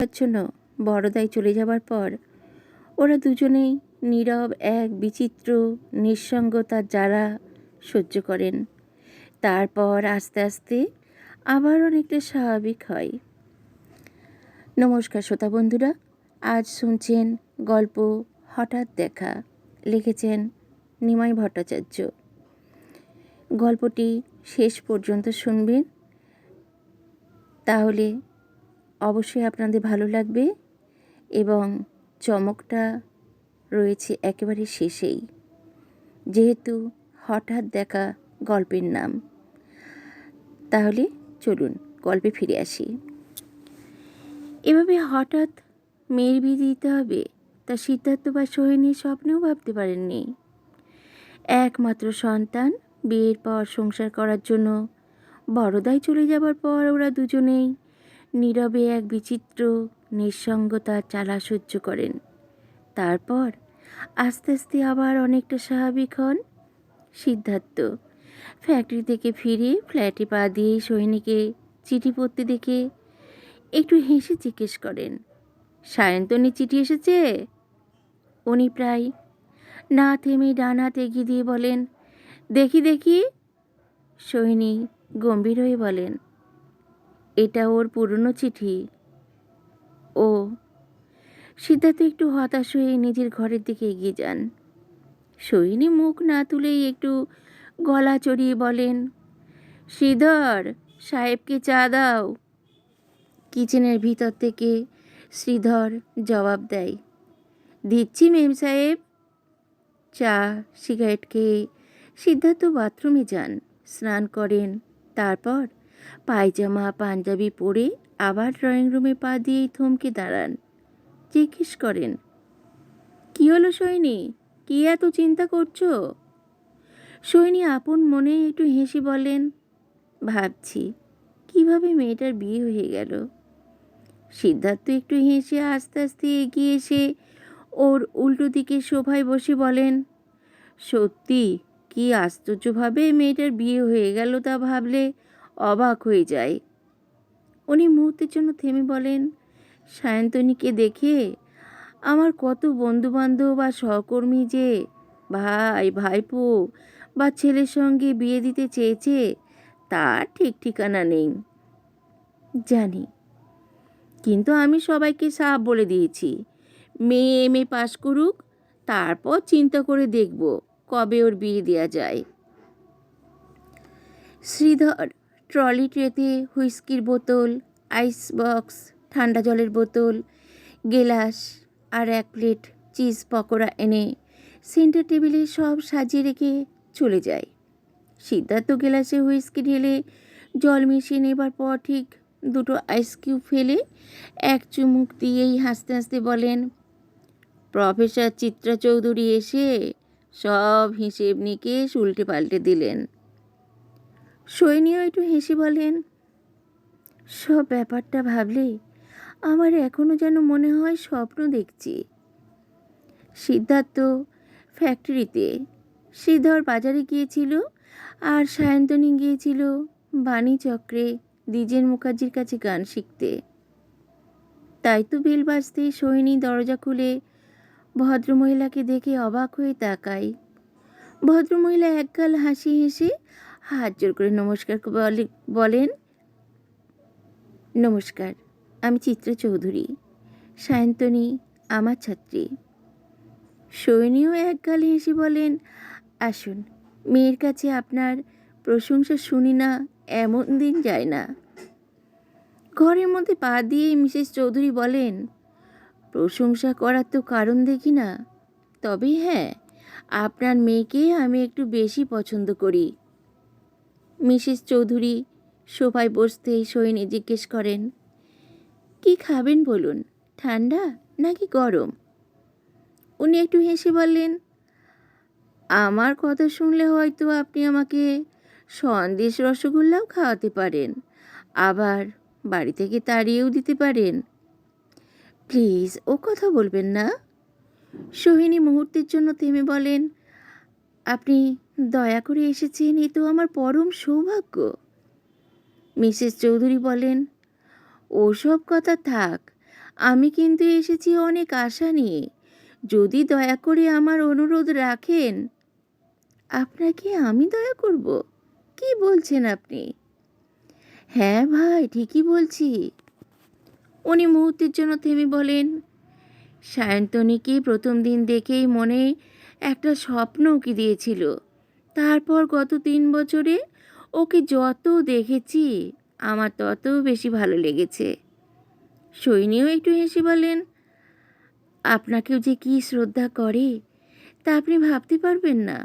জন্য বড়দাই চলে যাবার পর ওরা দুজনেই নীরব এক বিচিত্র নিঃসঙ্গতার জ্বালা সহ্য করেন। তারপর আস্তে আস্তে আবার অনেকটা স্বাভাবিক হয়। নমস্কার শ্রোতা বন্ধুরা, আজ শুনছেন গল্প হঠাৎ দেখা, লিখেছেন নিমাই ভট্টাচার্য। গল্পটি শেষ পর্যন্ত শুনবেন, তাহলে অবশ্যই আপনাদের ভালো লাগবে এবং চমকটা রয়েছে একেবারে শেষেই, যেহেতু হঠাৎ দেখা গল্পের নাম। তাহলে চলুন গল্পে ফিরে আসি। এভাবে হঠাৎ মেয়ের বিয়ে দিতে হবে তা সিদ্ধার্থ বা সোহিনী স্বপ্নেও ভাবতে পারেননি। একমাত্র সন্তান, বিয়ের পর সংসার করার জন্য বড়দাই চলে যাবার পর ওরা দুজনেই নীরবে এক বিচিত্র নিঃসঙ্গতার জ্বালা সহ্য করেন। তারপর আস্তে আস্তে আবার অনেকটা স্বাভাবিক হন সিদ্ধার্থ। ফ্যাক্টরি থেকে ফিরে ফ্ল্যাটে পা দিয়ে সোহিনীকে চিঠি পড়তে দেখে একটু হেসে জিজ্ঞেস করেন, সায়ন্তনী চিঠি এসেছে? উনি প্রায় না থেমে ডান হাত এগিয়ে দিয়ে বলেন, দেখি দেখি। সোহিনী গম্ভীর হয়ে বলেন, এটা ওর পুরনো চিঠি। ও। সিদ্ধার্থ একটু হতাশ হয়ে নিজের ঘরের দিকে এগিয়ে যান। সোহিনী মুখ না তুলেই একটু গলা চড়িয়ে বলেন, শ্রীধর সাহেবকে চা দাও। কিচেনের ভিতর থেকে শ্রীধর জবাব দেয়, দিচ্ছি মেম সাহেব। চা সিগারেট খেয়ে সিদ্ধার্থ বাথরুমে যান, স্নান করেন। তারপর পায়জামা পাঞ্জাবি পরে আবার ড্রয়িং রুমে পা দিয়েই থমকে দাঁড়ান। জিজ্ঞেস করেন, কী হলো সোহিনী, কী এত চিন্তা করছো? সোহিনী আপন মনে একটু হেসে বলেন, ভাবছি কিভাবে মেয়েটার বিয়ে হয়ে গেল। সিদ্ধার্থ একটু হেসে আস্তে আস্তে এগিয়ে এসে ওর উল্টো দিকে সোফায় বসে বলেন, সত্যি কি আশ্চর্যভাবে মেয়েটার বিয়ে হয়ে গেল তা ভাবলে অবাক হয়ে যায়। উনি মুহূর্তের জন্য থেমে বলেন, সায়ন্তনীকে দেখে আমার কত বন্ধুবান্ধব বা সহকর্মী যে ভাই ভাইপো বা ছেলের সঙ্গে বিয়ে দিতে চেয়েছে তার ঠিক ঠিকানা নেই। জানি, কিন্তু আমি সবাইকে সাফ বলে দিয়েছি, মেয়ে এমএ পাশ করুক, তারপর চিন্তা করে দেখব কবে ওর বিয়ে দেওয়া যায়। শ্রীধর ট্রলি ট্রেতে হুইস্কির বোতল, আইস বক্স, ঠান্ডা জলের বোতল, গেলাস আর এক প্লেট চিজ পকোড়া এনে সেন্টার টেবিলে সব সাজিয়ে রেখে চলে যায়। সিদ্ধার্থ গেলাসে হুইস্কি ঢেলে জল মিশিয়ে নেবার পর ঠিক দুটো আইস কিউব ফেলে এক চুমুক দিয়েই হাসতে হাসতে বলেন, প্রফেসর চিত্রা চৌধুরী এসে সব হিসেব নিকেশ উল্টে পাল্টে দিলেন। সৈনীও একটু হেসে বলেন, সব ব্যাপারটা ভাবলে আমার এখনও যেন মনে হয় স্বপ্ন দেখছি। সিদ্ধার্থ ফ্যাক্টরিতে, শ্রীধর বাজারে গিয়েছিল আর সায়ন্তনী গিয়েছিল বাণীচক্রে দ্বিজেন মুখার্জির কাছে গান শিখতে। তাই তো বেল বাজতেই সোহিনী দরজা খুলে ভদ্রমহিলাকে দেখে অবাক হয়ে তাকায়। ভদ্রমহিলা একগাল হাসি হেসে হাত জোর করে নমস্কার বলেন, নমস্কার, আমি চিত্রা চৌধুরী, সায়ন্তনী আমার ছাত্রী। সৈনীও একগাল হেসে বলেন, আসুন, মেয়ের কাছে আপনার প্রশংসা শুনি না এমন দিন যায় না। ঘরের মধ্যে পা দিয়ে মিসেস চৌধুরী বলেন, প্রশংসা করার তো কারণ দেখি না, তবে হ্যাঁ, আপনার মেয়েকে আমি একটু বেশি পছন্দ করি। মিসেস চৌধুরী সোফায় বসতেই সোহিনী জিজ্ঞেস করেন, কি খাবেন বলুন, ঠান্ডা নাকি গরম? উনি একটু হেসে বললেন, আমার কথা শুনলে হয়তো আপনি আমাকে সন্দেশ রসগোল্লাও খাওয়াতে পারেন, আবার বাড়ি থেকে তাড়িয়েও দিতে পারেন। প্লিজ ও কথা বলবেন না। সোহিনী মুহূর্তের জন্য থেমে বলেন, আপনি দয়া করে এসেছেন, এ তো আমার পরম সৌভাগ্য। মিসেস চৌধুরী বলেন, ওসব কথা থাক, আমি কিন্তু এসেছি অনেক আশা নিয়ে। যদি দয়া করে আমার অনুরোধ রাখেন। আপনাকে আমি দয়া করব? কি বলছেন আপনি? হ্যাঁ ভাই, ঠিকই বলছি। উনি মুহূর্তের জন্য থেমে বলেন, সায়ন্তনীকে প্রথম দিন দেখেই মনে একটা স্বপ্ন উকি দিয়েছিল। তারপর গত 3 বছরে ওকে যত দেখেছি আমার তত বেশি ভালো লেগেছে। সৈনীও একটু হেসে বলেন, আপনাকেও যে কি শ্রদ্ধা করে তা আপনি ভাবতে পারবেন না।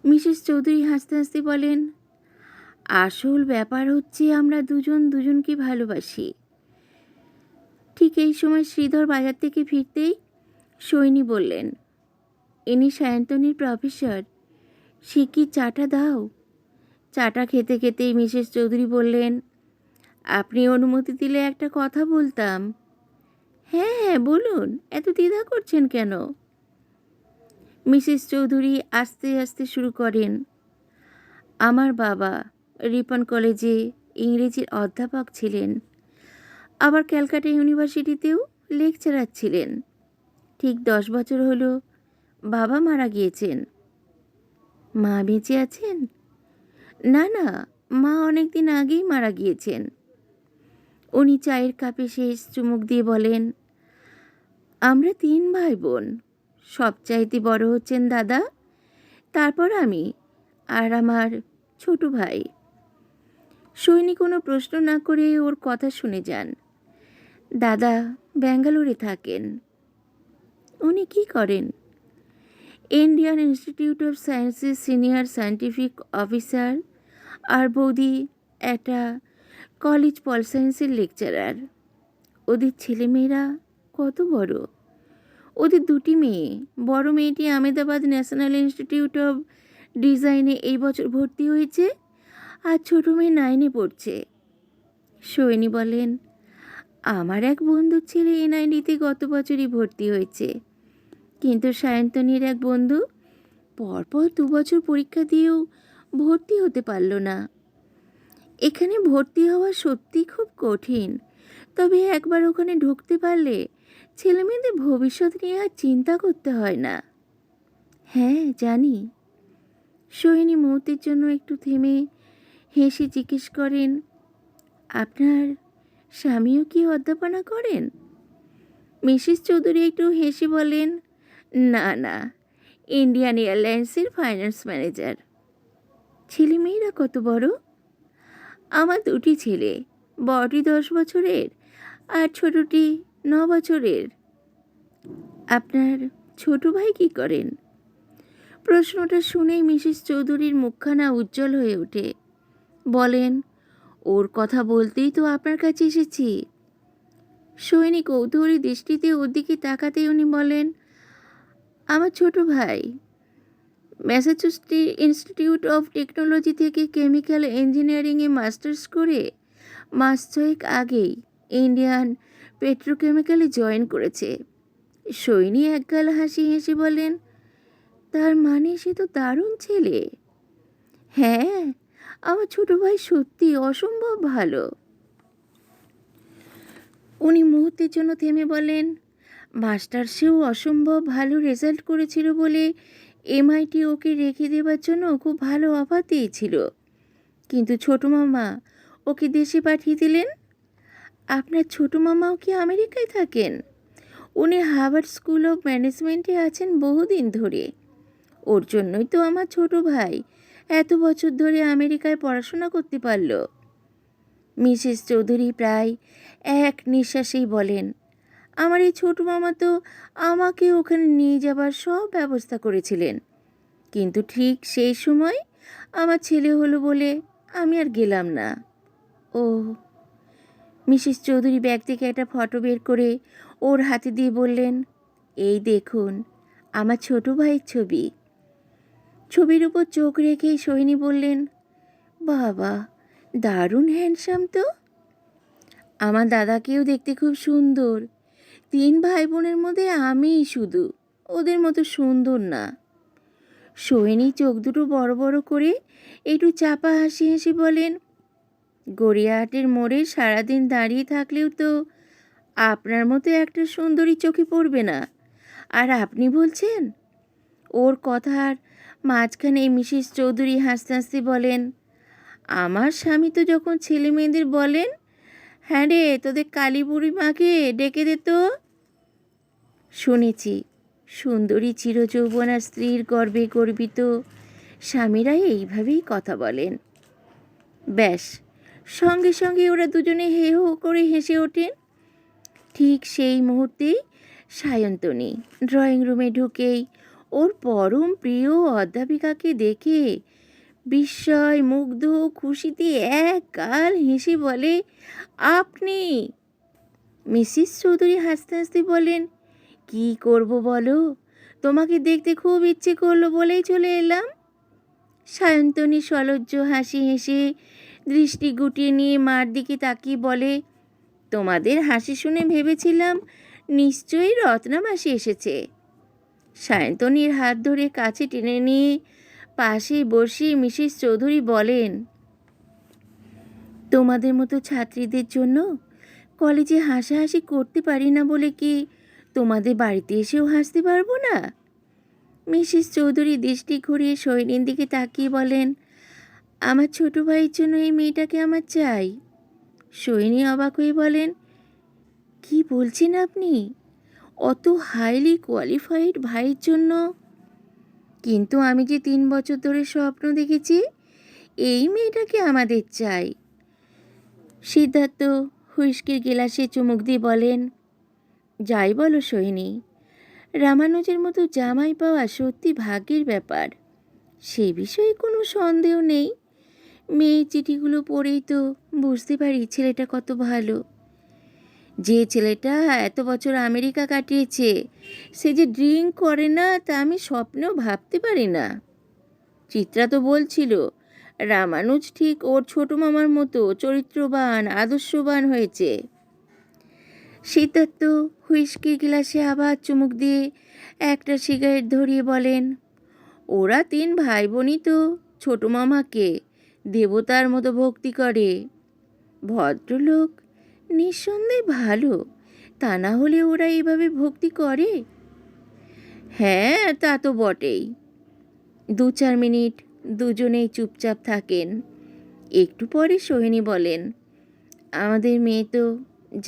মিসেস চৌধুরী হাসতে হাসতে বলেন, আসল ব্যাপার হচ্ছে আমরা দুজন দুজনকে ভালোবাসি। ঠিক এই সময় শ্রীধর বাজার থেকে ফিরতেই সৈনী বললেন, ইনি সায়ন্তনীর প্রফেসর, সে কি চাটা দাও? চাটা খেতে খেতেই মিসেস চৌধুরী বললেন, আপনি অনুমতি দিলে একটা কথা বলতাম। হ্যাঁ হ্যাঁ বলুন, এত দ্বিধা করছেন কেন? মিসেস চৌধুরী আস্তে আস্তে শুরু করেন, আমার বাবা রিপন কলেজে ইংরেজির অধ্যাপক ছিলেন, আবার ক্যালকাটা ইউনিভার্সিটিতেও লেকচারার ছিলেন। ঠিক 10 বছর হলো বাবা মারা গিয়েছেন। মা বেঁচে আছেন? না না, মা অনেক দিন আগেই মারা গিয়েছেন। উনি চায়ের কাপে শেষ চুমুক দিয়ে বলেন, আমরা 3 ভাই বোন। সবচাইতে বড় হচ্ছেন দাদা, তারপর আমি, আর আমার ছোট ভাই। সৈনী কোনো প্রশ্ন না করে ওর কথা শুনে যান। দাদা ব্যাঙ্গালোরে থাকেন। উনি কি করেন? ইন্ডিয়ান ইনস্টিটিউট অফ সায়েন্সের সিনিয়র সায়েন্টিফিক অফিসার, আর বৌদি একটা কলেজ পল সায়েন্সের লেকচারার। ওদের ছেলেমেয়েরা কত বড়? ওদের 2টি মেয়ে। বড় মেয়েটি আহমেদাবাদ ন্যাশনাল ইনস্টিটিউট অফ ডিজাইনে এই বছর ভর্তি হয়েছে, আর ছোট মেয়ে 9-এ পড়ছে। সৈনী বলেন, আমার এক বন্ধুর ছেলে NID-তে গত বছরই ভর্তি হয়েছে, কিন্তু সায়ন্তনীর এক বন্ধু পরপর 2 বছর পরীক্ষা দিয়েও ভর্তি হতে পারল না। এখানে ভর্তি হওয়া সত্যি খুব কঠিন, তবে একবার ওখানে ঢুকতে পারলে ছেলেমেয়েদের ভবিষ্যৎ নিয়ে আর চিন্তা করতে হয় না। হ্যাঁ জানি। সোহিনী মুহূর্তের জন্য একটু থেমে হেসে জিজ্ঞেস করেন, আপনার স্বামীও কি অধ্যাপনা করেন? মিসেস চৌধুরী একটু হেসে বলেন, না না, ইন্ডিয়ান এয়ারলাইন্সের ফাইন্যান্স ম্যানেজার। ছেলেমেয়েরা কত বড়? আমার 2টি ছেলে, বড়টি 10 বছরের আর ছোটটি 9 বছরের। আপনার ছোট ভাই কি করেন? প্রশ্নটা শুনেই মিসেস চৌধুরীর মুখখানা উজ্জ্বল হয়ে ওঠে। বলেন, ওর কথা বলতেই তো আপনার কাছে এসেছি। সৈনী কৌতূহলী দৃষ্টিতে ওর দিকে তাকাতেই উনি বলেন, আমার ছোট ভাই ম্যাসাচুসেটস ইনস্টিটিউট অফ টেকনোলজি থেকে কেমিক্যাল ইঞ্জিনিয়ারিংয়ে মাস্টার্স করে মাস 6 আগেই ইন্ডিয়ান পেট্রোকেমিক্যালে জয়েন করেছে। সৈনী একগাল হাসি হেসে বলেন, তার মানে সে তো দারুণ ছেলে। হ্যাঁ, আমার ছোট ভাই সত্যি অসম্ভব ভালো। উনি মুহূর্তের জন্য থেমে বলেন, মাস্টার্সেও অসম্ভব ভালো রেজাল্ট করেছিল বলে MIT ওকে রেখে দেবার জন্য খুব ভালো অফার দিয়েছিল, কিন্তু ছোটো মামা ওকে দেশে পাঠিয়ে দিলেন। আপনার ছোটো মামাও কি আমেরিকায় থাকেন? উনি হার্ভার্ড স্কুল অফ ম্যানেজমেন্টে আছেন বহুদিন ধরে। ওর জন্যই তো আমার ছোট ভাই এত বছর ধরে আমেরিকায় পড়াশোনা করতে পারল। মিসেস চৌধুরী প্রায় এক নিঃশ্বাসেই বলেন, আমার এই ছোটো মামা তো আমাকে ওখানে নিয়ে যাবার সব ব্যবস্থা করেছিলেন, কিন্তু ঠিক সেই সময় আমার ছেলে হলো বলে আমি আর গেলাম না। ও। মিসেস চৌধুরী ব্যাগ থেকে একটা ফটো বের করে ওর হাতে দিয়ে বললেন, এই দেখুন আমার ছোট ভাইয়ের ছবি। ছবির উপর চোখ রেখেই সোহিনী বললেন, বাবা দারুণ হ্যান্ডসাম তো। আমার দাদাকেও দেখতে খুব সুন্দর। 3 ভাই বোনের মধ্যে আমিই শুধু ওদের মতো সুন্দর না। সোহিনী চোখ দুটো বড় বড় করে একটু চাপা হাসি হেসে বলেন, গড়িয়াহাটের মোড়ে সারাদিন দাঁড়িয়ে থাকলেও তো আপনার মতো একটা সুন্দরী চোখে পড়বে না, আর আপনি বলছেন? ওর কথার মাঝখানে মিসেস চৌধুরী হাসতে হাসতে বলেন, আমার স্বামী তো যখন ছেলে মেয়েদের বলেন, হ্যাঁ রে তোদের কালী বুড়ি মাকে ডেকে দে তো। শুনেছি সুন্দরী চিরযৌবনা স্ত্রীর গর্বে গর্বিত স্বামীরাই এইভাবেই কথা বলেন। ব্যাস, সঙ্গে সঙ্গে ওরা দুজনে হে হো করে হেসে ওঠেন। ঠিক সেই মুহূর্তেই সায়ন্তনী ড্রয়িং রুমে ঢুকেই ওর পরম প্রিয় অধ্যাপিকাকে দেখে বিস্ময় মুগ্ধ খুশিতে এক গাল হেসে বলে, আপনি? মিসেস চৌধুরী হাসতে হাসতে বলেন, কি করব বলো, তোমাকে দেখতে খুব ইচ্ছে করলো বলেই চলে এলাম। সায়ন্তনী সলজ্জ হাসি হেসে দৃষ্টি গুটিয়ে নিয়ে মার দিকে তাকিয়ে বলে, তোমাদের হাসি শুনে ভেবেছিলাম নিশ্চয়ই রত্নামাসি এসেছে। সায়ন্তনীর হাত ধরে কাছে টেনে নিয়ে পাশে বসিয়ে মিসেস চৌধুরী বলেন, তোমাদের মতো ছাত্রীদের জন্য কলেজে হাসাহাসি করতে পারি না বলে কি তোমাদের বাড়িতে এসেও হাসতে পারবো না? মিসেস চৌধুরী দৃষ্টি ঘুরিয়ে সোহিনীর দিকে তাকিয়ে বলেন, আমার ছোট ভাইয়ের জন্য এই মেয়েটাকে আমার চাই। সোহিনী অবাক হয়ে বলেন, কি বলছেন আপনি? অত হাইলি কোয়ালিফাইড ভাইয়ের জন্য? কিন্তু আমি যে 3 বছর ধরে স্বপ্ন দেখেছি এই মেয়েটাকে আমাদের চাই। সিদ্ধার্থ হুইস্কির গেলাসে চুমুক দিয়ে বলেন, যাই বলো সোহিনী, রামানুজের মতো জামাই পাওয়া সত্যি ভাগ্যের ব্যাপার, সে বিষয়ে কোনো সন্দেহ নেই। মেয়ের চিঠিগুলো পড়েই তো বুঝতে পারি ছেলেটা কত ভালো। যে ছেলেটা এত বছর আমেরিকা কাটিয়েছে সে যে ড্রিঙ্ক করে না তা আমি স্বপ্নেও ভাবতে পারি না। চিত্রা তো বলছিল রামানুজ ঠিক ওর ছোট মামার মতো চরিত্রবান আদর্শবান হয়েছে। সিদ্ধার্থ হুইস্কির গ্লাসে আবার চুমুক দিয়ে একটা সিগারেট ধরিয়ে বলেন, ওরা 3 ভাই বোনই তো ছোট মামাকে দেবতার মতো ভক্তি করে। ভদ্রলোক, নিঃসন্দেহে ভালো, তা না হলে ওরা এইভাবে ভক্তি করে? হ্যাঁ তা তো বটেই। 2-4 মিনিট দুজনেই চুপচাপ থাকেন। একটু পরে সোহিনী বলেন, আমাদের মেয়ে তো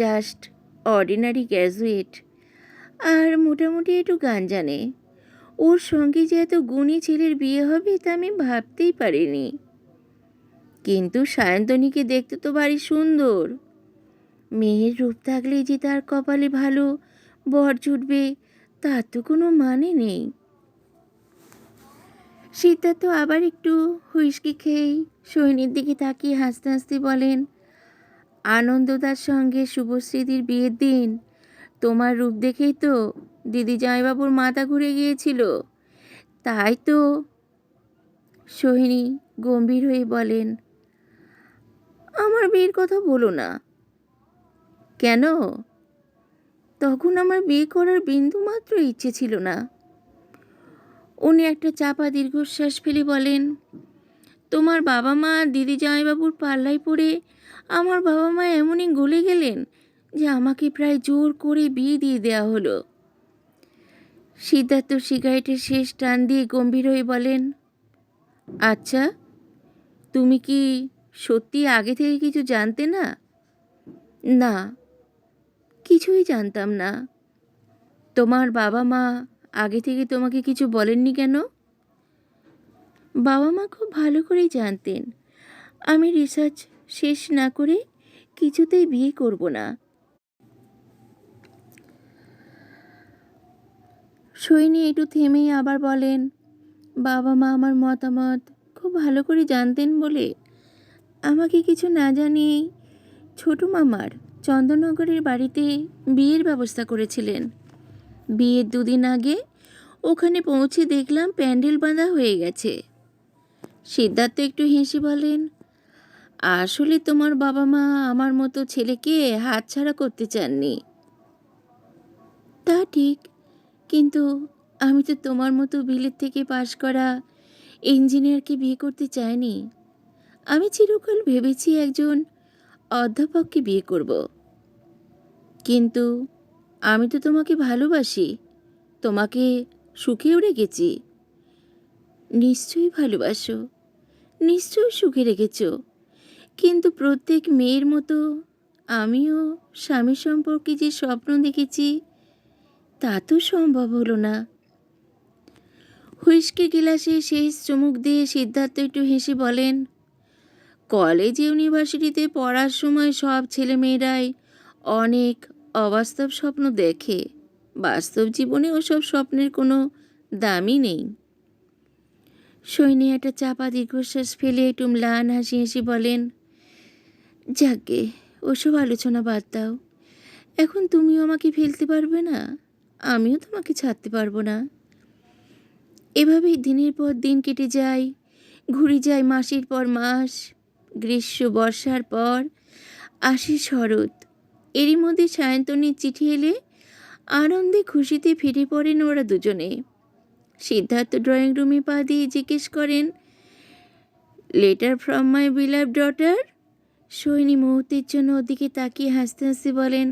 জাস্ট অর্ডিনারি গ্র্যাজুয়েট, আর মোটামুটি একটু গান জানে। ওর সঙ্গে যে এত গুণী ছেলের বিয়ে হবে তা আমি ভাবতেই পারিনি। কিন্তু সায়ন্তনীকে দেখতে তো ভারী সুন্দর। মেয়ের রূপ থাকলেই যে তার কপালে ভালো বর জুটবে তার তো কোনো মানে নেই। সিদ্ধার্থ আবার একটু হুইস্কি খেয়েই সোহিনীর দিকে তাকিয়ে হাসতে হাসতে বলেন, আনন্দদার সঙ্গে শুভশ্রীদির বিয়ের দিন তোমার রূপ দেখেই তো দিদি জামাইবাবুর মাথা ঘুরে গিয়েছিল। তাই তো। সোহিনী গম্ভীর হয়ে বলেন, আমার বিয়ের কথা বলো না। কেন? তখন আমার বিয়ে করার বিন্দুমাত্র ইচ্ছে ছিল না। উনি একটা চাপা দীর্ঘশ্বাস ফেলে বলেন, তোমার বাবা মা দিদি জামাইবাবুর পাল্লায় পড়ে আমার বাবা মা এমনই গলে গেলেন যে আমাকে প্রায় জোর করে বিয়ে দিয়ে দেওয়া হলো। সিদ্ধার্থ সিগারেটের শেষ টান দিয়ে গম্ভীর হয়ে বলেন, আচ্ছা, তুমি কি সত্যি আগে থেকে কিছু জানতে না? না, কিছুই জানতাম না। তোমার বাবা মা আগে থেকে তোমাকে কিছু বলেননি কেন? বাবা মা খুব ভালো করেই জানতেন আমি রিসার্চ শেষ না করে কিছুতেই বিয়ে করব না। সৈনী একটু থেমেই আবার বলেন, বাবা মা আমার মতামত খুব ভালো করে জানতেন বলে আমাকে কিছু না জানিয়েই ছোট মামার চন্দননগরের বাড়িতে বিয়ের ব্যবস্থা করেছিলেন। বিয়ের 2 দিন আগে ওখানে পৌঁছে দেখলাম প্যান্ডেল বাঁধা হয়ে গেছে। সিদ্ধার্থ একটু হেসে বলেন, আসলে তোমার বাবা মা আমার মতো ছেলেকে হাতছাড়া করতে চাননি। তা ঠিক, কিন্তু আমি তো তোমার মতো বিলেত থেকে পাশ করা ইঞ্জিনিয়ারকে বিয়ে করতে চাইনি। আমি চিরকাল ভেবেছি একজন অধ্যাপককে বিয়ে করব। কিন্তু আমি তো তোমাকে ভালোবাসি, তোমাকে সুখেও রেখেছি। নিশ্চয়ই ভালোবাসো, নিশ্চয়ই সুখে রেখেছ, কিন্তু প্রত্যেক মেয়ের মতো আমিও স্বামী সম্পর্কে যে স্বপ্ন দেখেছি তা তো সম্ভব হলো না। হুইস্কি গিলাসে শেষ চুমুক দিয়ে সিদ্ধার্থ একটু হেসে বলেন, কলেজ ইউনিভার্সিটিতে পড়ার সময় সব ছেলেমেয়েরাই অনেক অবাস্তব স্বপ্ন দেখে। বাস্তব জীবনে ওসব স্বপ্নের কোনো দামই নেই। সৈনী একটা চাপা দীর্ঘশ্বাস ফেলে একটু ম্লান হাসি হেসে বলেন, যাকে ওসব আলোচনা বাদ দাও। এখন তুমিও আমাকে ফেলতে পারবে না, আমিও তোমাকে ছাড়তে পারবো না। এভাবেই দিনের পর দিন কেটে যায়, ঘুরে যায় মাসের পর মাস, গ্রীষ্ম বর্ষার পর আসে শরৎ। এরই মধ্যে সায়ন্তনীর চিঠি এলে আনন্দে খুশিতে ফিরে পড়েন ওরা দুজনে। সিদ্ধার্থ ড্রয়িং রুমে পা দিয়ে জিজ্ঞেস করেন, letter from my beloved daughter? Saini মুহূর্তের জন্য ওদিকে তাকিয়ে হাসতে হাসতে বলেন,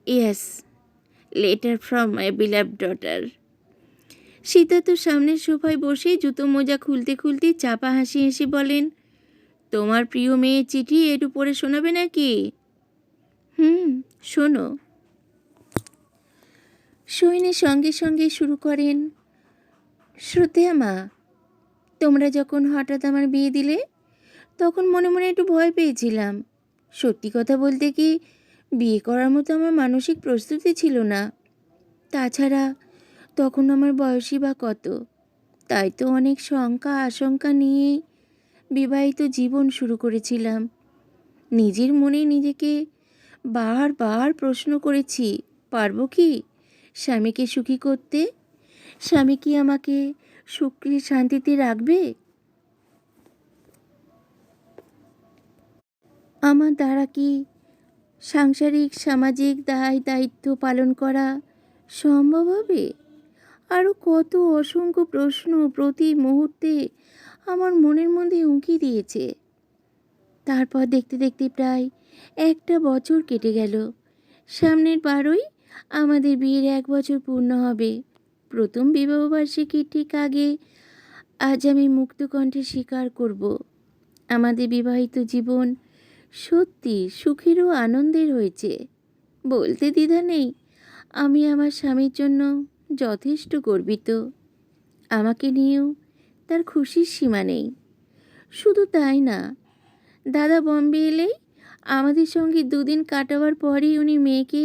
yes, letter from my beloved daughter. Siddharth সামনের সোফায় বসে জুতো মোজা খুলতে খুলতে চাপা হাসি হেসে বলেন, তোমার প্রিয় মেয়ের চিঠি একটু পড়ে শোনাবে নাকি? শোনো। সৈনের সঙ্গে সঙ্গে শুরু করেন, শ্রদ্ধেয়া মা, তোমরা যখন হঠাৎ আমার বিয়ে দিলে তখন মনে মনে একটু ভয় পেয়েছিলাম। সত্যি কথা বলতে কি, বিয়ে করার মতো আমার মানসিক প্রস্তুতি ছিল না। তাছাড়া তখন আমার বয়সই বা কত, তাই তো অনেক শঙ্কা আশঙ্কা নিয়েই বিবাহিত জীবন শুরু করেছিলাম। নিজের মনে নিজেকে বারবার প্রশ্ন করেছি, পারবো কি স্বামীকে সুখী করতে? স্বামী কি আমাকে সুখে শান্তিতে রাখবে? আমার দ্বারা কি সাংসারিক সামাজিক দায় দায়িত্ব পালন করা সম্ভব হবে? আরও কত অসংখ্য প্রশ্ন প্রতি মুহূর্তে আমার মনের মধ্যে উঁকি দিয়েছে। তারপর দেখতে দেখতে প্রায় একটা বছর কেটে গেল। সামনের 12ই আমাদের বিয়ের 1 বছর পূর্ণ হবে। প্রথম বিবাহবার্ষিকীর ঠিক আগে আজ আমি মুক্ত কণ্ঠে স্বীকার করব, আমাদের বিবাহিত জীবন সত্যি সুখের ও আনন্দের হয়েছে। বলতে দ্বিধা নেই, আমি আমার স্বামীর জন্য যথেষ্ট গর্বিত। আমাকে নিয়েও তার খুশির সীমা নেই। শুধু তাই না, দাদা বম্বে এলেই আমাদের সঙ্গে 2 দিন কাটাবার পরেই উনি মেয়েকে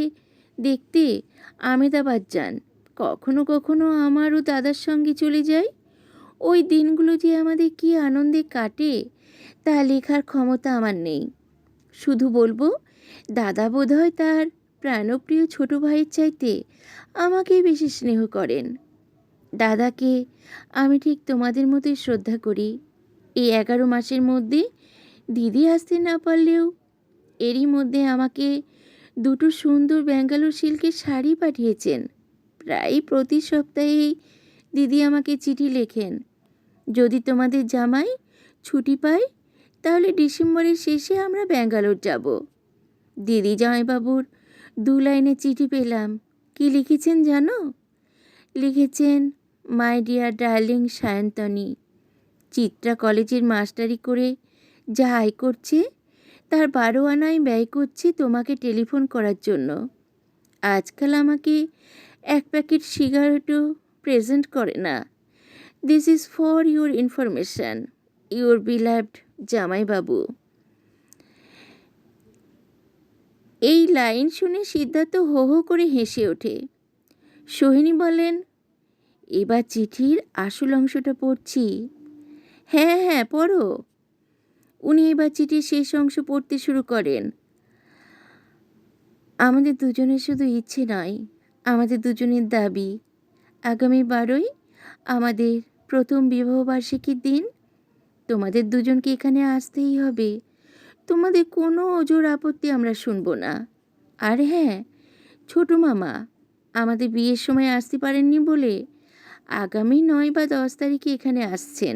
দেখতে আমেদাবাদ যান। কখনো কখনো আমারও দাদার সঙ্গে চলে যাই। ওই দিনগুলো যে আমাদের কী আনন্দে কাটে তা লেখার ক্ষমতা আমার নেই। শুধু বলবো, দাদা বোধহয় তার প্রাণপ্রিয় ছোট ভাইয়ের চাইতে আমাকেই বেশি স্নেহ করেন। দাদাকে আমি ঠিক তোমাদের মতোই শ্রদ্ধা করি। এই 11 মাসের মধ্যে দিদি আসতে না পারলেও এরই মধ্যে আমাকে 2টো সুন্দর ব্যাঙ্গালোর সিল্কের শাড়ি পাঠিয়েছেন। প্রায় প্রতি সপ্তাহেই দিদি আমাকে চিঠি লেখেন, যদি তোমাদের জামাই ছুটি পায় তাহলে ডিসেম্বরের শেষে আমরা ব্যাঙ্গালোর যাব। দিদি জামাইবাবুর 2 লাইনে চিঠি পেলাম। কি লিখেছেন জানো? লিখেছেন, my dear darling Sayantani, Chitra কলেজের মাস্টারি করে যা আয় করছে তার 12 আনাই ব্যয় করছে তোমাকে টেলিফোন করার জন্য। আজকাল আমাকে 1 প্যাকেট সিগারেটও প্রেজেন্ট করে না। This is for your information, your beloved জামাইবাবু। এই লাইন শুনে সিদ্ধার্থ হো হো করে হেসে ওঠে। সোহিনী বলেন, এবার চিঠির আসল অংশটা পড়ছি। হ্যাঁ হ্যাঁ, পড়ো। উনি এবার চিঠির শেষ অংশ পড়তে শুরু করেন। আমাদের দুজনের শুধু ইচ্ছে নয়, আমাদের দুজনের দাবি, আগামী 12ই আমাদের প্রথম বিবাহবার্ষিকীর দিন তোমাদের দুজনকে এখানে আসতেই হবে। তোমাদের কোনো ওজোর আপত্তি আমরা শুনব না। আর হ্যাঁ, ছোটো মামা আমাদের বিয়ের সময় আসতে পারেননি বলে আগামী 9 বা 10 তারিখে এখানে আসছেন।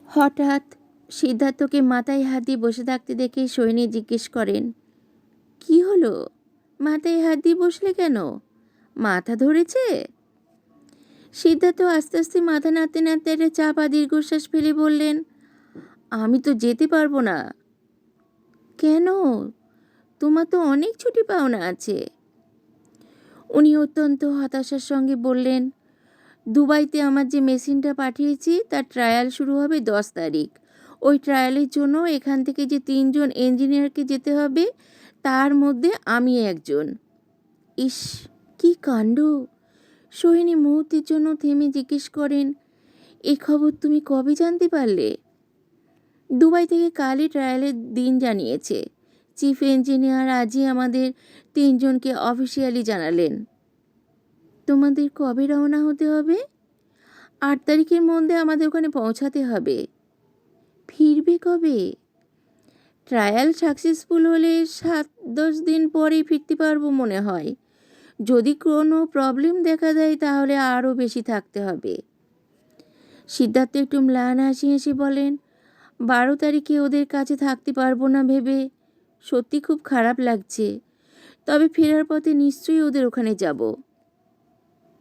হঠাৎ সিদ্ধার্থকে মাথায় হাত দিয়ে বসে থাকতে দেখে সৈনী জিজ্ঞেস করেন, হলো? মাথায় হাত দিয়ে বসলে কেন? মাথা ধরেছে? সিদ্ধার্থ আস্তে আস্তে মাথা নাড়তে নাড়তে একটা চাপা দীর্ঘশ্বাস ফেলে বললেন, আমি তো যেতে পারবো না। কেন? তোমার তো অনেক ছুটি পাওনা আছে। উনি অত্যন্ত হতাশার সঙ্গে বললেন, দুবাইতে আমার যে মেশিনটা পাঠিয়েছি তার ট্রায়াল শুরু হবে 10 তারিখ। ওই ট্রায়ালের জন্য এখান থেকে যে 3জন ইঞ্জিনিয়ারকে যেতে হবে, তার মধ্যে আমি একজন। ইস, কি কাণ্ড! সোহিনী মুহূর্তের জন্য থেমে জিজ্ঞেস করেন, এই খবর তুমি কবে জানতে পারলে? দুবাই থেকে কালই ট্রায়ালের দিন জানিয়েছে। চিফ ইঞ্জিনিয়ার আজই আমাদের 3জনকে অফিসিয়ালি জানালেন। তোমাদের কবে রওনা হতে হবে? 8 তারিখের মধ্যে আমাদের ওখানে পৌঁছাতে হবে। ফিরবে কবে? ট্রায়াল সাকসেসফুল হলে 7-10 দিন পরেই ফিরতে পারবো মনে হয়। যদি কোনো প্রবলেম দেখা দেয় তাহলে আরও বেশি থাকতে হবে। সিদ্ধার্থ একটু ম্লান হাসি হেসে বলেন, 12 তারিখে ওদের কাছে থাকতে পারবো না ভেবে সত্যি খুব খারাপ লাগছে। তবে ফেরার পথে নিশ্চয়ই ওদের ওখানে যাব।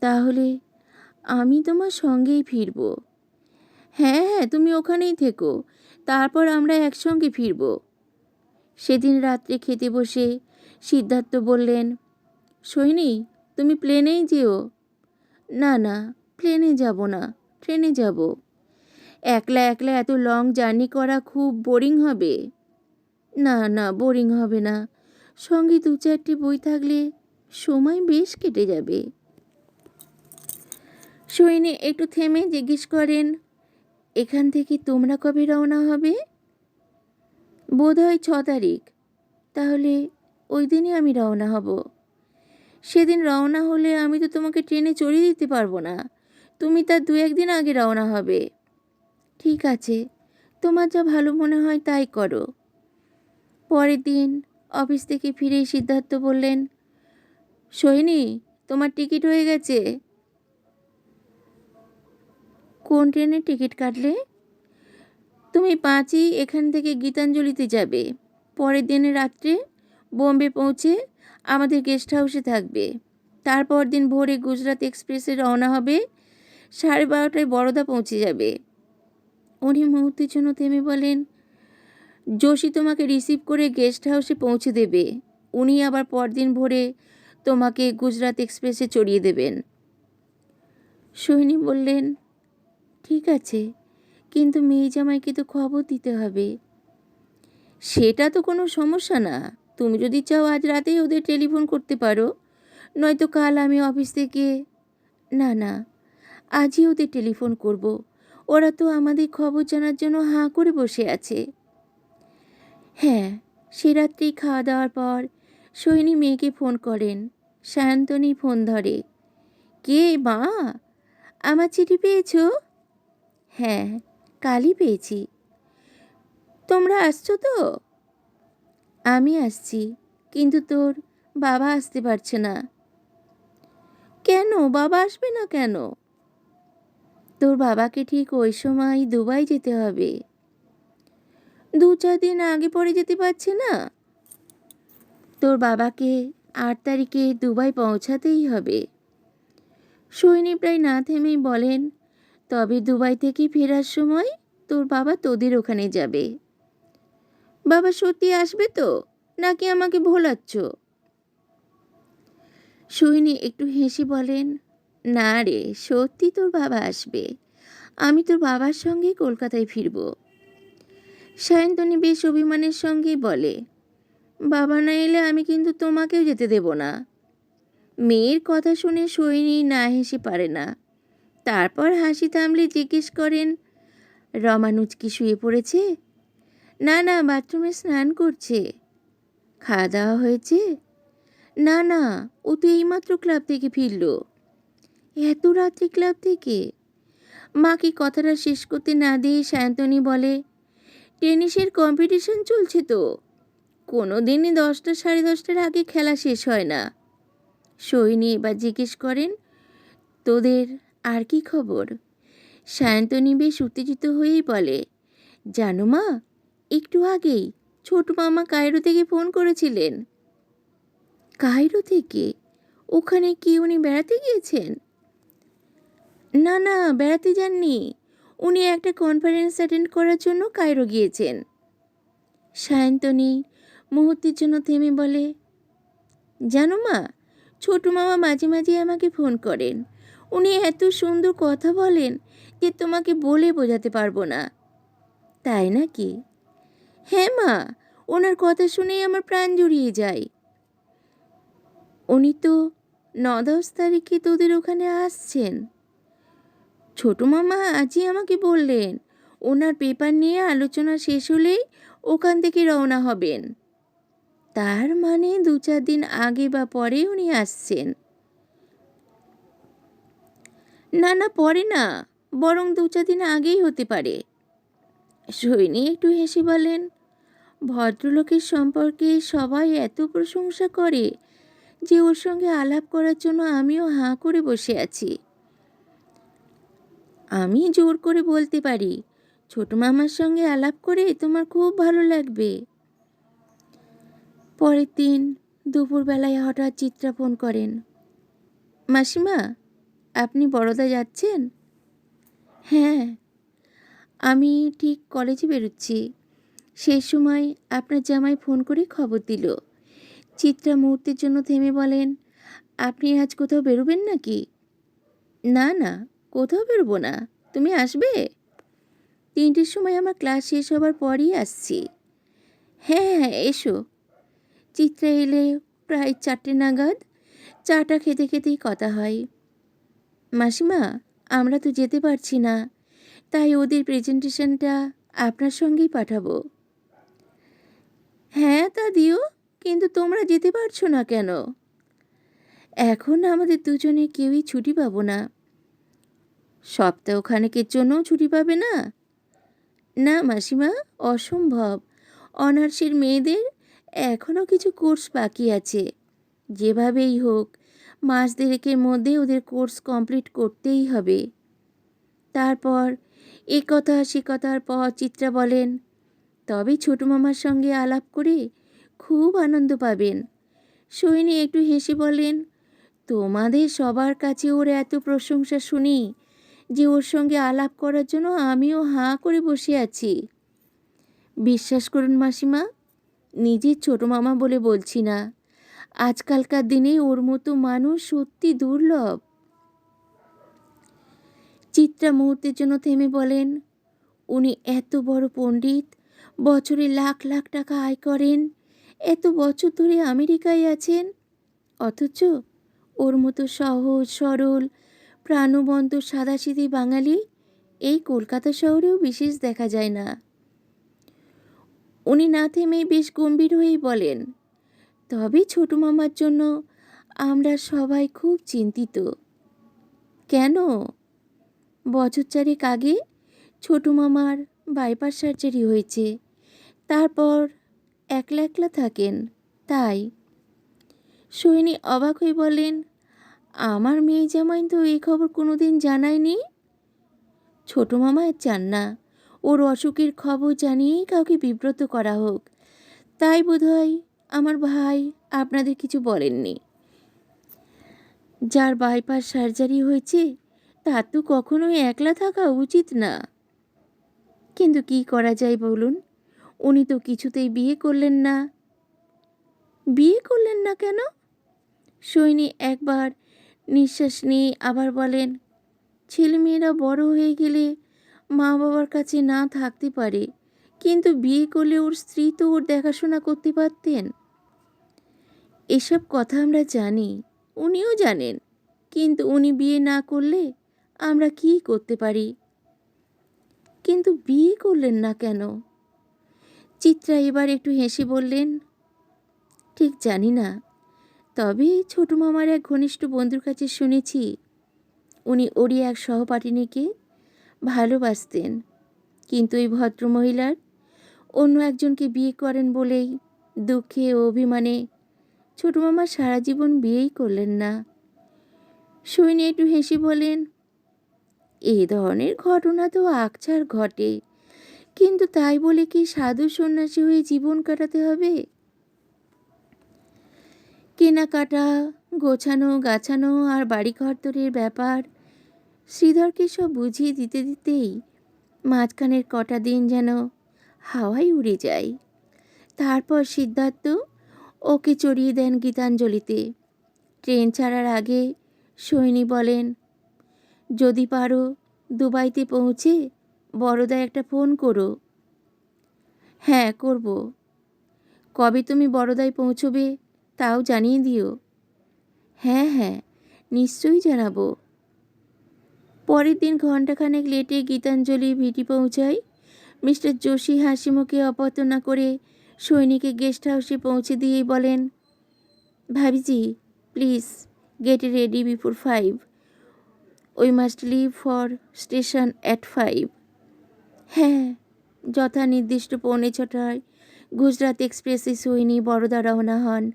তাহলে আমি তোমার সঙ্গেই ফিরব। হ্যাঁ হ্যাঁ, তুমি ওখানেই থেকো, তারপর আমরা একসঙ্গে ফিরব। সেদিন রাত্রে খেতে বসে সিদ্ধার্থ বললেন, সোহিনী, তুমি প্লেনেই যেও। না না, প্লেনে যাব না, ট্রেনে যাব। একলা একলা এত লং জার্নি করা খুব বোরিং হবে। না না, বোরিং হবে না, সঙ্গে 2-4টে বই থাকলে সময় বেশ কেটে যাবে। সোহিনী একটু থেমে জিজ্ঞেস করেন, এখান থেকে তোমরা কবে রওনা হবে? বোধহয় 6 তারিখ। তাহলে ওই দিনই আমি রওনা হব। সেদিন রওনা হলে আমি তো তোমাকে ট্রেনে চড়িয়ে দিতে পারবো না। তুমি তার 2-1 দিন আগে রওনা হবে। ঠিক আছে, তোমার যা ভালো মনে হয় তাই করো। পরের দিন অফিস থেকে ফিরেই সিদ্ধার্থ বললেন, সোহিনী, তোমার টিকিট হয়ে গেছে। কোন ট্রেনের টিকিট কাটলে? তুমি 5ই এখান থেকে গীতাঞ্জলিতে যাবে। পরের দিনের রাত্রে বোম্বে পৌঁছে আমাদের গেস্ট হাউসে থাকবে। তারপর দিন ভোরে গুজরাট এক্সপ্রেসে রওনা হবে। 12:30টায় বরোদা পৌঁছে যাবে। উনি মুহূর্তের জন্য থেমে বলেন, যোশী তোমাকে রিসিভ করে গেস্ট হাউসে পৌঁছে দেবে। উনি আবার পরদিন ভোরে তোমাকে গুজরাট এক্সপ্রেসে চড়িয়ে দেবেন। সোহিনী বললেন, ঠিক আছে, কিন্তু মেয়ে জামাইকে তো খবর দিতে হবে। সেটা তো কোনো সমস্যা না। তুমি যদি চাও আজ রাতেই ওদের টেলিফোন করতে পারো, নয়তো কাল আমি অফিস থেকে। না না, আজই ওদের টেলিফোন করব। ওরা তো আমাদের খবর জানার জন্য হাঁ করে বসে আছে। হ্যাঁ, সে রাত্রেই খাওয়া দাওয়ার পর সোহিনী মেয়েকে ফোন করেন। সায়ন্তনী ফোন ধরে। কে মা? আমার চিঠি পেয়েছো? হ্যাঁ, কালই পেয়েছি। তোমরা আসছো তো? আমি আসছি, কিন্তু তোর বাবা আসতে পারছে না। কেন? বাবা আসবে না কেন? তোর বাবাকে ঠিক ওই সময় দুবাই যেতে হবে। 2-4 দিন আগে পরে যেতে পারছে না? তোর বাবাকে 8 তারিখে দুবাই পৌঁছাতেই হবে। সোহিনী প্রায় না থেমেই বলেন, তবে দুবাই থেকে ফেরার সময় তোর বাবা তোদের ওখানে যাবে। বাবা সত্যি আসবে তো, নাকি আমাকে ভোলাচ্ছ? সোহিনী একটু হেসে বলেন, না রে, সত্যি তোর বাবা আসবে। আমি তোর বাবার সঙ্গে কলকাতায় ফিরব। সায়ন্তনী বেশ অভিমানের সঙ্গেই বলে, বাবা না এলে আমি কিন্তু তোমাকেও যেতে দেব না। মেয়ের কথা শুনে সোহিনী না হেসে পারে না। তারপর হাসি থামলে জিজ্ঞেস করেন, রমানুজ কি শুয়ে পড়েছে? না না, বাথরুমে স্নান করছে। খাওয়া দাওয়া হয়েছে? না না, ও তো এইমাত্র ক্লাব থেকে ফিরল। এত রাত্রে ক্লাব থেকে? মাকে কথাটা শেষ করতে না দিয়ে সায়ন্তনী বলে, টেনিসের কম্পিটিশন চলছে তো, কোনো দিনই 10টা 10:30টার আগে খেলা শেষ হয় না। সোহিনী এবার জিজ্ঞেস করেন, তোদের আর কি খবর? সায়ন্তনী বেশ উত্তেজিত হয়েই বলে, জানো মা, একটু আগেই ছোট মামা কায়রো থেকে ফোন করেছিলেন। কায়রো থেকে? ওখানে কি উনি বেড়াতে গিয়েছেন? না না, বেড়াতে যাননি। উনি একটা কনফারেন্স অ্যাটেন্ড করার জন্য কায়রো গিয়েছেন। সায়ন্তনী মুহূর্তের জন্য থেমে বলে, জানো মা, ছোট মামা মাঝে মাঝে আমাকে ফোন করেন। উনি এত সুন্দর কথা বলেন যে তোমাকে বলে বোঝাতে পারবো না। তাই নাকি? হ্যাঁ মা, ওনার কথা শুনেই আমার প্রাণ জুড়িয়ে যায়। উনি তো 9-10 তারিখে তোদের ওখানে আসছেন। ছোট মামা আজই আমাকে বললেন ওনার পেপার নিয়ে আলোচনা শেষ হলেই ওখান থেকে রওনা হবেন। তার মানে 2-4 দিন আগে বা পরে উনি আসছেন। না না, পরে না, বরং 2-4 দিন আগেই হতে পারে। সৈনী একটু হেসে বলেন, ভদ্রলোকের সম্পর্কে সবাই এত প্রশংসা করে যে ওর সঙ্গে আলাপ করার জন্য আমিও হাঁ করে বসে আছি। আমি জোর করে বলতে পারি ছোট মামার সঙ্গে আলাপ করে তোমার খুব ভালো লাগবে। পরের দিন দুপুরবেলায় হঠাৎ চিত্রা ফোন করেন, মাসিমা, আপনি বরোদা যাচ্ছেন? হ্যাঁ, আমি ঠিক কলেজে বেরোচ্ছি। সেই সময় আপনার জামাই ফোন করে খবর দিল। চিত্রা মুহূর্তের জন্য থেমে বলেন, আপনি আজ কোথাও বেরোবেন নাকি? না না, কোথাও বেরোবো না। তুমি আসবে? 3টের সময় আমার ক্লাস শেষ হবার পরই আসছি। হ্যাঁ হ্যাঁ, এসো। চিত্রা এলে প্রায় 4টে নাগাদ। চাটা খেতে খেতেই কথা হয়। মাসিমা, আমরা তো যেতে পারছি না, তাই ওদের প্রেজেন্টেশনটা আপনার সঙ্গেই পাঠাবো। হ্যাঁ তা দিও, কিন্তু তোমরা যেতে পারছো না কেন? এখন আমাদের দুজনে কেউই ছুটি পাবো না। সপ্তাহখানেকের জন্যও ছুটি পাবে না? না মাসিমা, অসম্ভব। অনার্সের মেয়েদের এখনও কিছু কোর্স বাকি আছে। যেভাবেই হোক মাস দেড়েকের মধ্যে ওদের কোর্স কমপ্লিট করতেই হবে। তারপর এ কথা সে কথার পর চিত্রা বলেন, তবে ছোট মামার সঙ্গে আলাপ করে খুব আনন্দ পাবেন। সৈনী একটু হেসে বলেন, তোমাদের সবার কাছে ওর এত প্রশংসা শুনি যে ওর সঙ্গে আলাপ করার জন্য আমিও হাঁ করে বসে আছি। বিশ্বাস করুন মাসিমা, নিজের ছোট মামা বলে বলছি না, আজকালকার দিনে ওর মতো মানুষ সত্যি দুর্লভ। চিত্রা মুহূর্তের জন্য থেমে বলেন, উনি এত বড় পণ্ডিত, বছরে লাখ লাখ টাকা আয় করেন, এত বছর ধরে আমেরিকায় আছেন, অথচ ওর মতো সহজ সরল প্রাণবন্ত সাদাসিধে বাঙালি এই কলকাতা শহরেও বিশেষ দেখা যায় না। উনি না থেমেই বেশ গম্ভীর হয়েই বলেন, তবে ছোট মামার জন্য আমরা সবাই খুব চিন্তিত। কেন? বছর 4 আগে ছোট মামার বাইপাস সার্জারি হয়েছে। তারপর একলা একলা থাকেন, তাই। সৈনী অবাক হয়ে বলেন, আমার মেয়ে জামাই তো এই খবর কোনোদিন জানায়নি। ছোট মামা চান না ওর অসুখের খবর জানিয়েই কাউকে বিব্রত করা হোক, তাই বোধহয় আমার ভাই আপনাদের কিছু বলেননি। যার বাইপাস সার্জারি হয়েছে তার তো কখনোই একলা থাকা উচিত না। কিন্তু কি করা যায় বলুন, উনি তো কিছুতেই বিয়ে করলেন না। বিয়ে করলেন না কেন? সৈনী একবার নিঃশ্বাস নিয়ে আবার বলেন, ছেলেমেয়েরা বড় হয়ে গেলে মা বাবার কাছে না থাকতে পারে, কিন্তু বিয়ে করলে ওর স্ত্রী তো ওর দেখাশোনা করতে পারতেন। এসব কথা আমরা জানি, উনিও জানেন, কিন্তু উনি বিয়ে না করলে আমরা কী করতে পারি? কিন্তু বিয়ে করলেন না কেন? চিত্রা এবার একটু হেসে বললেন, ঠিক জানি না, তবে ছোট মামার এক ঘনিষ্ঠ বন্ধুর কাছে শুনেছি উনি ওরই এক সহপাঠিনীকে ভালোবাসতেন, কিন্তু এই ভদ্রমহিলার অন্য একজনকে বিয়ে করেন বলেই দুঃখে ও অভিমানে ছোট মামা সারা জীবন বিয়েই করলেন না। সৈনী একটু হেসে বলেন, এ ধরনের ঘটনা তো আকছার ঘটে, কিন্তু তাই বলে কি সাধু সন্ন্যাসী হয়ে জীবন কাটাতে হবে? কেনা কেনাকাটা, গোছানো গাছানো আর বাড়িঘরদরের ব্যাপার শ্রীধরকে সব বুঝিয়ে দিতে দিতেই মাঝখানের কটা দিন যেন হাওয়ায় উড়ে যায়। তারপর সিদ্ধার্থ ওকে চড়িয়ে দেন গীতাঞ্জলিতে। ট্রেন ছাড়ার আগে সৈনী বলেন, যদি পারো দুবাইতে পৌঁছে বড়দায় একটা ফোন করো। হ্যাঁ করব। কবে তুমি বড়দায় পৌঁছবে তাও জানিয়ে দিও। হ্যাঁ হ্যাঁ, নিশ্চয়ই জানাবো। পরের দিন ঘণ্টাখানেক লেটে গীতাঞ্জলি ভিটি পৌঁছায়। মিস্টার যোশী হাসি মুখে অভ্যর্থনা করে সৈনিকে গেস্ট হাউসে পৌঁছে দিয়েই বলেন, ভাবিজি please get ready before 5, we must leave for station at 5। হ্যাঁ, যথা নির্দিষ্ট 6:45 গুজরাট এক্সপ্রেসে সৈনী বড়দা রওনা হন।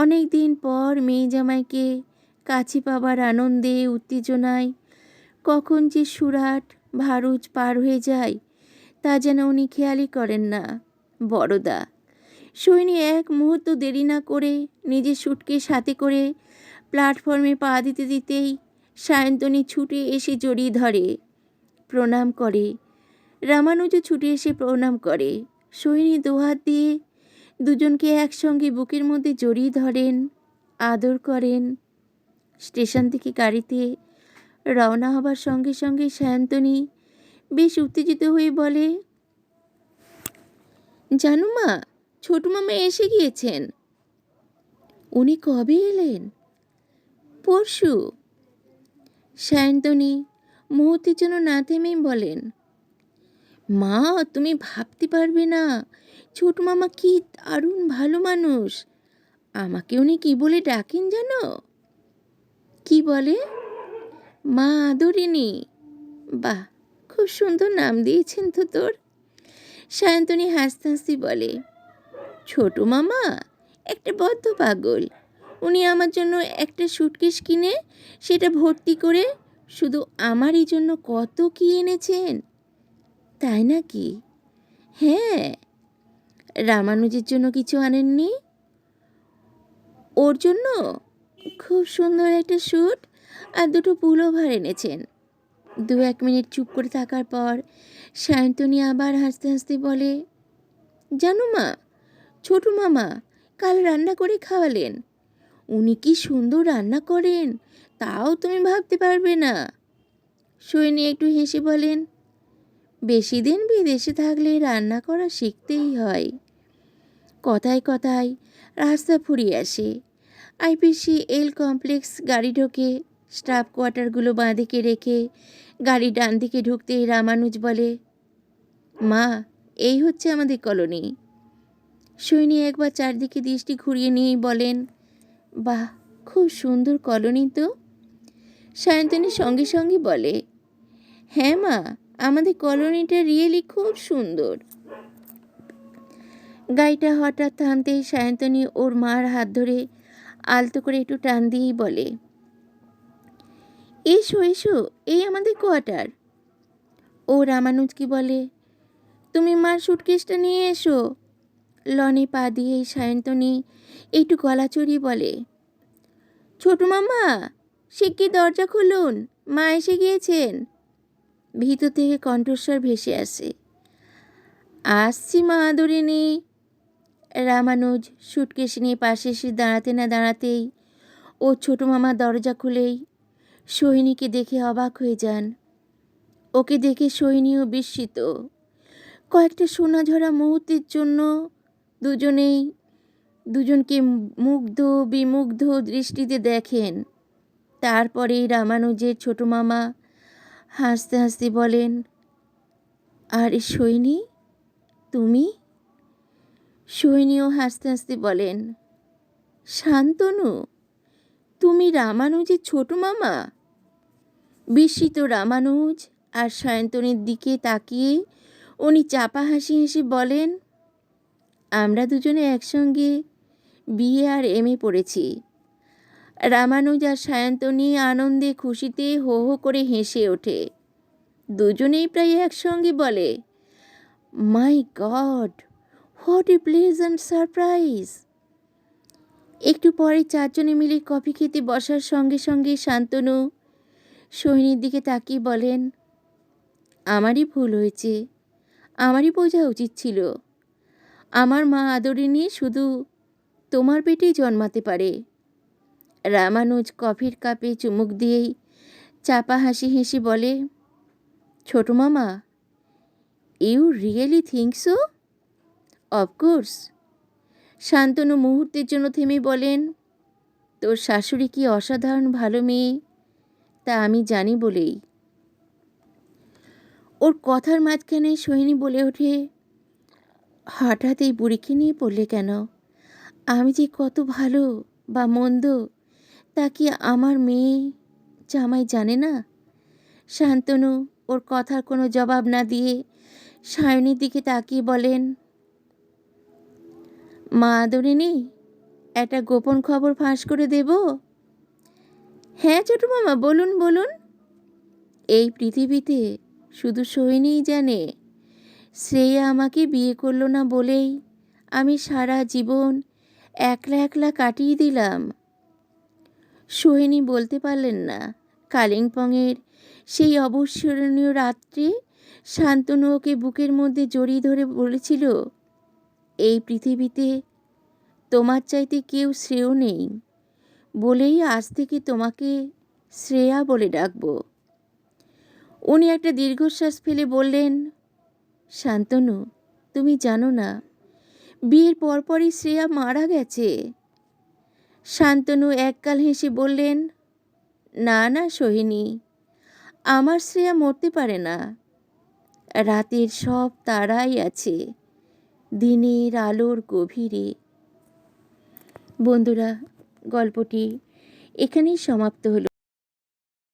অনেক দিন পর মেয়ে জামাইকে কাছে পাবার আনন্দে উত্তেজনায় কখন যে সুরাট ভারুচ পার হয়ে যায় তা যেন উনি খেয়ালই করেন না। বড়দা সৈনী এক মুহূর্ত দেরি না করে নিজের সুটকেস হাতে করে প্ল্যাটফর্মে পা দিতে দিতেই সায়ন্তনী ছুটে এসে জড়িয়ে ধরে, প্রণাম করে। রামানুজও ছুটে এসে প্রণাম করে। সৈনী দুহাত দিয়ে দুজনকে একসঙ্গে বুকের মধ্যে জড়িয়ে ধরেন, আদর করেন। স্টেশন থেকে গাড়িতে রওনা হবার সঙ্গে সঙ্গে সায়ন্তনী বেশ উত্তেজিত হয়ে বলে, জানো মা, ছোটু মামা এসে গিয়েছেন। উনি কবে এলেন? পরশু। সায়ন্তনী মুহূর্তের জন্য না থেমেই বলেন, মা তুমি ভাবতে পারবে না ছোটু মামা কি দারুণ ভালো মানুষ। আমাকে উনি কি বলে ডাকেন জানো? কি বলে? মা আদরিনী। বাহ, খুব সুন্দর নাম দিয়েছেন তো তোর। সায়ন্তনী হাসতে হাসতে বলে, ছোটু মামা একটা বদ্ধ পাগল। উনি আমার জন্য একটা সুটকেস কিনে সেটা ভর্তি করে শুধু আমারই জন্য কত কি এনেছেন। তাই নাকি? হ্যাঁ। রামানুজের জন্য কিছু আনেননি? ওর জন্য খুব সুন্দর একটা স্যুট আর দুটো পুলোভার এনেছেন। 2-1 মিনিট চুপ করে থাকার পর সায়ন্তনী আবার হাসতে হাসতে বলে, জানো মা, ছোটু মামা কাল রান্না করে খাওয়ালেন। উনি কি সুন্দর রান্না করেন তাও তুমি ভাবতে পারবে না। সৈনী একটু হেসে বলেন, বেশি দিন বিদেশে থাকলে রান্না করা শিখতেই হয়। কথায় কথায় রাস্তা ফুরিয়ে আসে। আইপিসি এল কমপ্লেক্স গাড়ি ঢোকে। স্টাফ কোয়ার্টারগুলো বাঁ দিকে রেখে গাড়ি ডান দিকে ঢুকতেই রামানুজ বলে, মা এই হচ্ছে আমাদের কলোনি। সৈনী একবার চারদিকে দৃষ্টি ঘুরিয়ে নিয়েই বলেন, বাহ, খুব সুন্দর কলোনি তো। সায়ন্তনী সঙ্গে সঙ্গে বলে, হ্যাঁ মা, আমাদের কলোনিটা রিয়েলি খুব সুন্দর। গাড়িটা হঠাৎ থামতেই সায়ন্তনী ওর মার হাত ধরে আলতো করে একটু টান দিয়েই বলে, এসো এসো, এই আমাদের কোয়ার্টার। ও রামানুজকে বলে, তুমি মার সুটকেসটা নিয়ে এসো। লনে পা দিয়ে সায়ন্তনী একটু গলা চড়িয়ে বলে, ছোটু মামা শিগগির দরজা খুলুন, মা এসে গিয়েছেন। ভিতর থেকে কণ্ঠস্বর ভেসে আসে, আসছি মা আদরিনী। রামানুজ সুটকেস নিয়ে পাশে এসে দাঁড়াতে না দাঁড়াতেই ও ছোটো মামা দরজা খুলেই সোহিনীকে দেখে অবাক হয়ে যান। ওকে দেখে সোহিনীও বিস্মিত। কয়েকটা সোনাঝরা মুহূর্তের জন্য দুজনকে মুগ্ধ বিমুগ্ধ দৃষ্টিতে দেখেন। তারপরেই রামানুজের ছোটো মামা হাসতে হাসতে বলেন, আরে সোহিনী তুমি? সোহিনীও হাসতে হাসতে বলেন, শান্তনু তুমি রামানুজের ছোটো মামা? বিস্মিত রামানুজ আর সায়ন্তনীর দিকে তাকিয়ে উনি চাপা হাসি হেসে বলেন, আমরা দুজনে একসঙ্গে বিএ আর এমএ পড়েছি। রামানুজ আর সায়ন্তনী আনন্দে খুশিতে হো হো করে হেসে ওঠে। দুজনেই প্রায় একসঙ্গে বলে, my god, what a pleasant surprise. একটু পরে চারজনে মিলে কফি খেতে বসার সঙ্গে সঙ্গে শান্তনু সোহিনীর দিকে তাকিয়ে বলেন, আমারই ভুল হয়েছে, আমারই বোঝা উচিত ছিল। আমার মা আদরিনী শুধু তোমার পেটেই জন্মাতে পারে। রামানুজ কফির কাপে চুমুক দিয়েই চাপা হাসি হেসে বলে, ছোট মামা, you really think so? Of course. Shantanu মুহূর্তের জন্য থেমে বলেন, তোর শাশুড়ি কি অসাধারণ ভালো মেয়ে তা আমি জানি বলেই। ওর কথার মাঝখানে সোহিনী বলে ওঠে, হঠাৎ এই বুড়িকে নিয়ে পড়লে কেন? আমি যে কত ভালো বা মন্দ তা কি আমার মেয়ে জামাই জানে না? শান্তনু ওর কথার কোনো জবাব না দিয়ে সায়নীর দিকে তাকিয়ে বলেন, মা আদরিনী, একটা গোপন খবর ফাঁস করে দেব? হ্যাঁ ছোট মামা, বলুন বলুন। এই পৃথিবীতে শুধু সোহিনীই জানে শ্রেয়া আমাকে বিয়ে করলো না বলেই আমি সারা জীবন একলা একলা কাটিয়ে দিলাম। সোহিনী বলতে পারলেন না কালিম্পংয়ের সেই অবিস্মরণীয় রাত্রে শান্তনু ওকে বুকের মধ্যে জড়িয়ে ধরে বলেছিল, এই পৃথিবীতে তোমার চাইতে কেউ শ্রেয় নেই বলেই আজ থেকে তোমাকে শ্রেয়া বলে ডাকব। উনি একটা দীর্ঘশ্বাস ফেলে বললেন, শান্তনু, তুমি জানো না বিয়ের পরপরই শ্রেয়া মারা গেছে। শান্তনু একগাল হেসে বললেন, না না সোহিনী, আমার শ্রেয়া মরতে পারে না। রাতের সব তারাই আছে দিনের আলোর গভীরে। বন্ধুরা, গল্পটি এখানেই সমাপ্ত হলো।